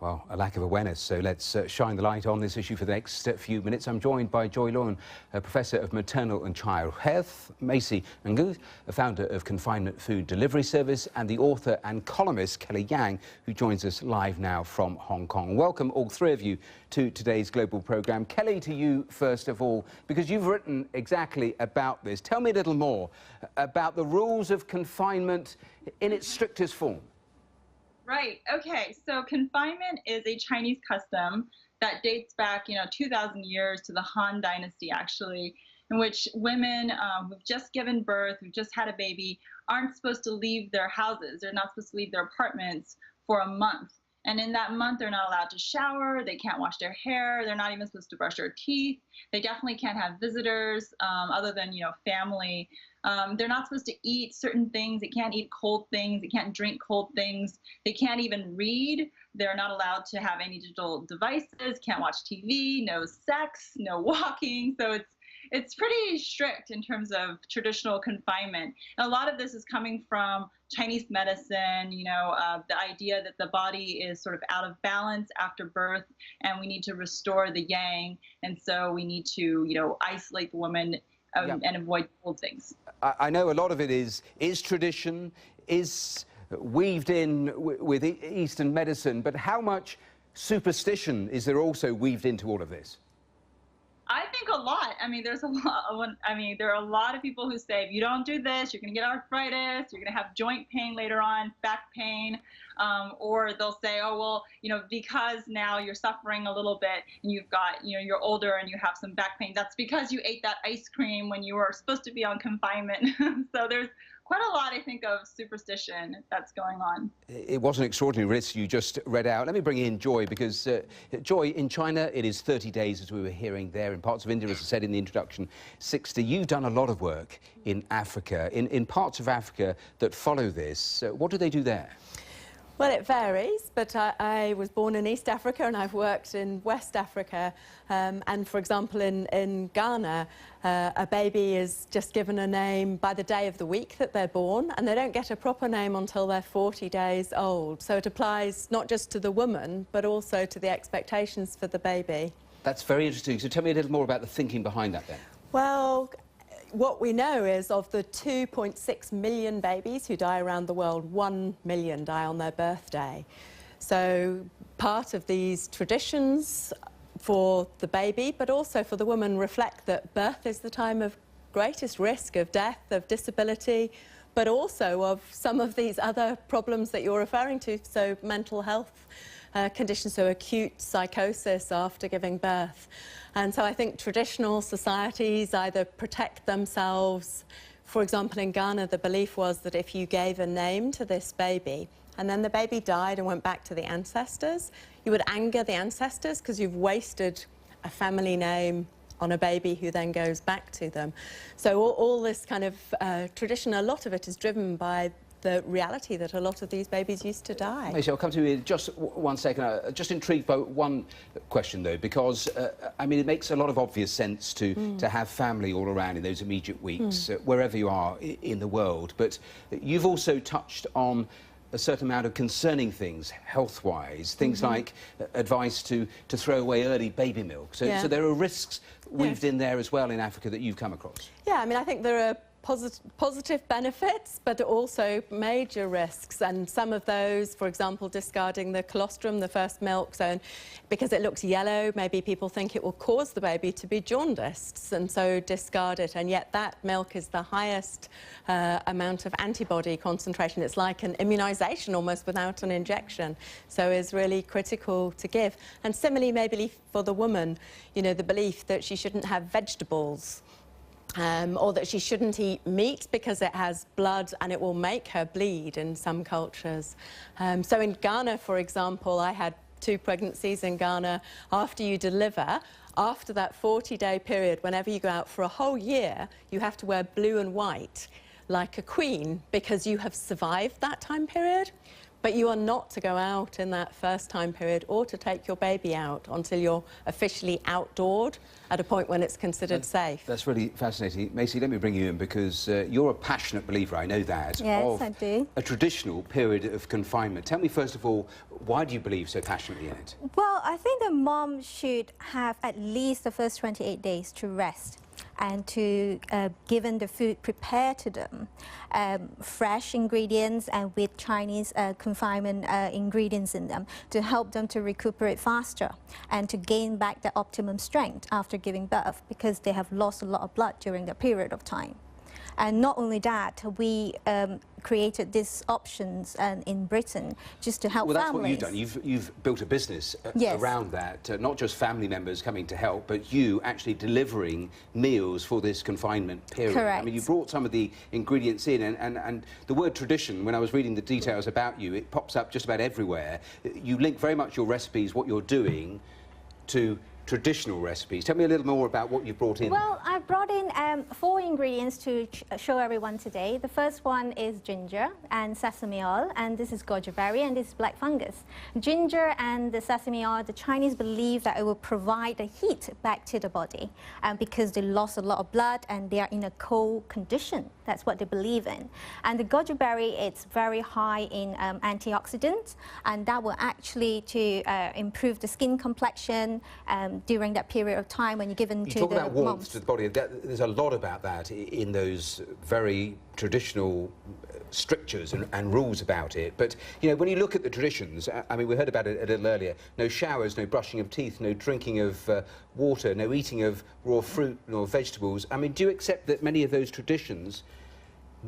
Well, a lack of awareness, so let's shine the light on this issue for the next few minutes. I'm joined by Joy Lawn, a Professor of Maternal and Child Health, Macy Ngu, a founder of Confinement Food Delivery Service, and the author and columnist Kelly Yang, who joins us live now from Hong Kong. Welcome, all three of you, to today's global programme. Kelly, to you first of all, because you've written exactly about this. Tell me a little more about the rules of confinement in its strictest form. Right. Okay. So confinement is a Chinese custom that dates back, 2,000 years to the Han Dynasty, actually, in which women who've just given birth, who've just had a baby, aren't supposed to leave their houses. They're not supposed to leave their apartments for a month. And in that month, they're not allowed to shower. They can't wash their hair. They're not even supposed to brush their teeth. They definitely can't have visitors other than, family. They're not supposed to eat certain things. They can't eat cold things. They can't drink cold things. They can't even read. They're not allowed to have any digital devices, can't watch TV, no sex, no walking. So it's pretty strict in terms of traditional confinement. And a lot of this is coming from Chinese medicine, the idea that the body is sort of out of balance after birth and we need to restore the yang. And so we need to, isolate the woman and avoid cold things. I know a lot of it is tradition, is weaved in with Eastern medicine, but how much superstition is there also weaved into all of this? I think a lot. I mean, there are a lot of people who say, if you don't do this, you're going to get arthritis, you're going to have joint pain later on, back pain, or they'll say, oh, well, because now you're suffering a little bit and you've got, you're older and you have some back pain, that's because you ate that ice cream when you were supposed to be on confinement. So there's quite a lot, I think, of superstition that's going on. It was an extraordinary list you just read out. Let me bring in Joy, because Joy, in China it is 30 days, as we were hearing there. In parts of India, as I said in the introduction, 60. You've done a lot of work in Africa, in parts of Africa that follow this. What do they do there? Well, it varies, but I was born in East Africa and I've worked in West Africa. And for example, in Ghana, a baby is just given a name by the day of the week that they're born, and they don't get a proper name until they're 40 days old. So it applies not just to the woman, but also to the expectations for the baby. That's very interesting. So tell me a little more about the thinking behind that then. Well, what we know is of the 2.6 million babies who die around the world, 1 million die on their birthday. So part of these traditions for the baby, but also for the woman, reflect that birth is the time of greatest risk of death, of disability, but also of some of these other problems that you're referring to, so mental health conditions, so acute psychosis after giving birth. And so I think traditional societies either protect themselves. For example, in Ghana, the belief was that if you gave a name to this baby and then the baby died and went back to the ancestors, you would anger the ancestors because you've wasted a family name on a baby who then goes back to them. So all this kind of tradition, a lot of it is driven by the reality that a lot of these babies used to die. Macy, I'll come to you in just 1 second. Just intrigued by one question, though, because, I mean, it makes a lot of obvious sense to have family all around in those immediate weeks, wherever you are in the world. But you've also touched on a certain amount of concerning things, health-wise, things like advice to throw away early baby milk. So, so there are risks weaved in there as well in Africa that you've come across. Yeah, I mean, I think there are positive benefits, but also major risks, and some of those, for example, discarding the colostrum, the first milk, so because it looks yellow, maybe people think it will cause the baby to be jaundiced, and so discard it, and yet that milk is the highest amount of antibody concentration. It's like an immunization almost without an injection, so is really critical to give. And similarly, maybe for the woman, the belief that she shouldn't have vegetables, or that she shouldn't eat meat because it has blood and it will make her bleed in some cultures. So in Ghana, for example, I had 2 pregnancies in Ghana. After you deliver, after that 40-day period, whenever you go out for a whole year, you have to wear blue and white like a queen because you have survived that time period. But you are not to go out in that first time period or to take your baby out until you're officially outdoored at a point when it's considered safe. That's really fascinating. Macy, let me bring you in because you're a passionate believer, I know that, Yes, of I do. a traditional period of confinement. Tell me, first of all, why do you believe so passionately in it? Well, I think the mom should have at least the first 28 days to rest and to given the food prepared to them, fresh ingredients and with Chinese confinement ingredients in them to help them to recuperate faster and to gain back the optimum strength after giving birth, because they have lost a lot of blood during that period of time. And not only that, we created these options in Britain just to help families. Well, that's families. what you've done. You've built a business Yes. around that, not just family members coming to help, but you actually delivering meals for this confinement period. Correct. I mean, you brought some of the ingredients in, and the word tradition, when I was reading the details about you, it pops up just about everywhere. You link very much your recipes, what you're doing, to traditional recipes. Tell me a little more about what you've brought in. Well, I brought in 4 ingredients to show everyone today. The first one is ginger and sesame oil, and this is goji berry, and this is black fungus. Ginger and the sesame oil, the Chinese believe that it will provide the heat back to the body because they lost a lot of blood and they are in a cold condition. That's what they believe in. And the goji berry, it's very high in antioxidants, and that will actually to improve the skin complexion during that period of time when you're given to the You talk about warmth moms. to the body. There's a lot about that in those very traditional strictures and rules about it. But, you know, when you look at the traditions, I mean, we heard about it a little earlier, no showers, no brushing of teeth, no drinking of water, no eating of raw fruit nor vegetables. I mean, do you accept that many of those traditions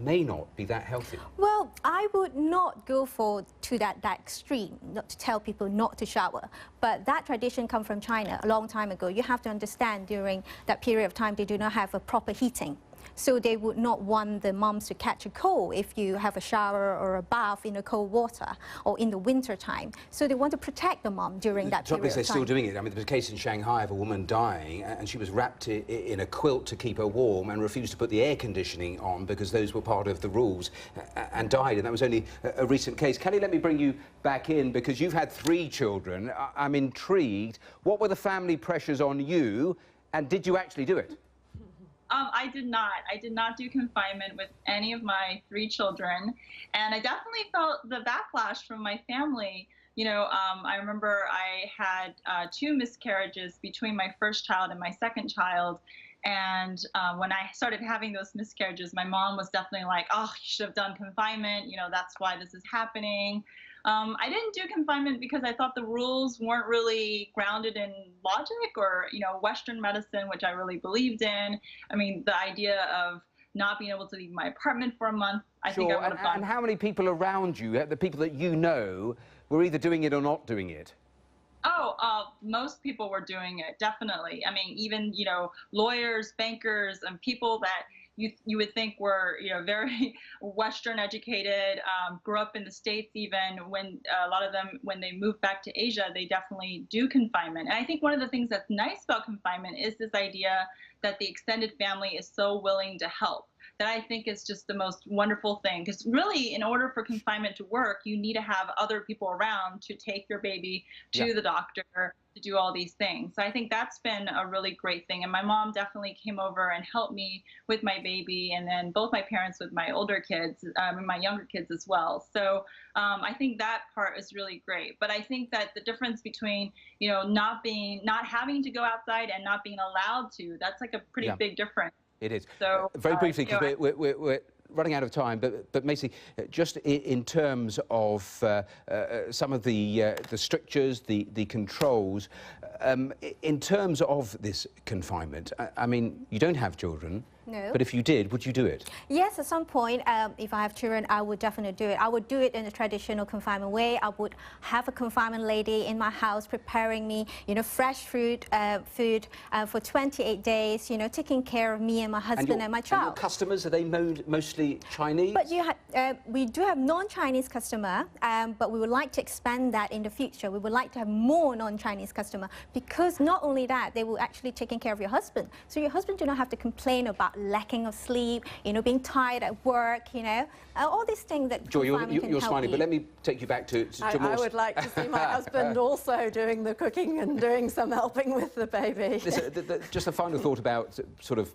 may not be that healthy? Well, I would not go to that extreme, not to tell people not to shower. But that tradition comes from China a long time ago. You have to understand during that period of time they do not have a proper heating. So they would not want the moms to catch a cold if you have a shower or a bath in a cold water or in the winter time. So they want to protect the mom during that period of time. They're still doing it. I mean, there was a case in Shanghai of a woman dying and she was wrapped in a quilt to keep her warm and refused to put the air conditioning on because those were part of the rules and died. And that was only a recent case. Kelly, let me bring you back in because you've had 3 children. I'm intrigued. What were the family pressures on you and did you actually do it? I did not. I did not do confinement with any of my 3 children. And I definitely felt the backlash from my family. You know, I remember I had 2 miscarriages between my first child and my second child. And when I started having those miscarriages, my mom was definitely like, oh, you should have done confinement. You know, that's why this is happening. I didn't do confinement because I thought the rules weren't really grounded in logic or, you know, Western medicine, which I really believed in. I mean, the idea of not being able to leave my apartment for a month, I think I would have gone. And how many people around you, the people that you know, were either doing it or not doing it? Oh, most people were doing it, definitely. I mean, even, you know, lawyers, bankers, and people that you would think were, you know, very Western educated, grew up in the States even, when a lot of them, when they move back to Asia, they definitely do confinement. And I think one of the things that's nice about confinement is this idea that the extended family is so willing to help. That I think is just the most wonderful thing. Because really, in order for confinement to work, you need to have other people around to take your baby to the doctor, to do all these things. So I think that's been a really great thing. And my mom definitely came over and helped me with my baby, and then both my parents with my older kids, and my younger kids as well. So I think that part is really great. But I think that the difference between, you know, not having to go outside and not being allowed to, that's like a pretty big difference. It is. So, very briefly, you know, because we're running out of time, but Macy, just in terms of some of the strictures, the controls, in terms of this confinement, I mean, you don't have children. No. But if you did, would you do it? Yes, at some point, if I have children, I would definitely do it. I would do it in a traditional confinement way. I would have a confinement lady in my house preparing me, you know, fresh food for 28 days, you know, taking care of me and my husband and my child. And your customers, are they mostly Chinese? But We do have non-Chinese customer, but we would like to expand that in the future. We would like to have more non-Chinese customer, because not only that, they will actually taking care of your husband. So your husband do not have to complain about lacking of sleep, you know, being tired at work, you know, all these things that Joy, you're smiling, but let me take you back to more... I would like to see my husband also doing the cooking and doing some helping with the baby. Just a final thought about sort of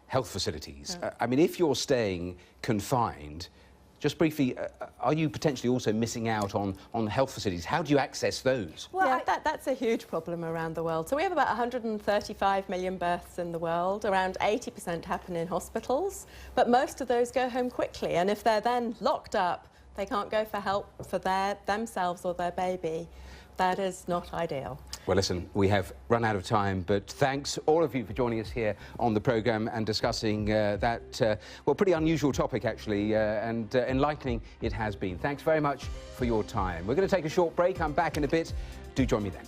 health facilities. I mean, if you're staying confined, just briefly, are you potentially also missing out on health facilities? How do you access those? Well, yeah, that's a huge problem around the world. So we have about 135 million births in the world. Around 80% happen in hospitals, but most of those go home quickly. And if they're then locked up, they can't go for help for themselves or their baby. That is not ideal. Well, listen, we have run out of time, but thanks all of you for joining us here on the programme and discussing that, well, pretty unusual topic, actually, and enlightening it has been. Thanks very much for your time. We're going to take a short break. I'm back in a bit. Do join me then.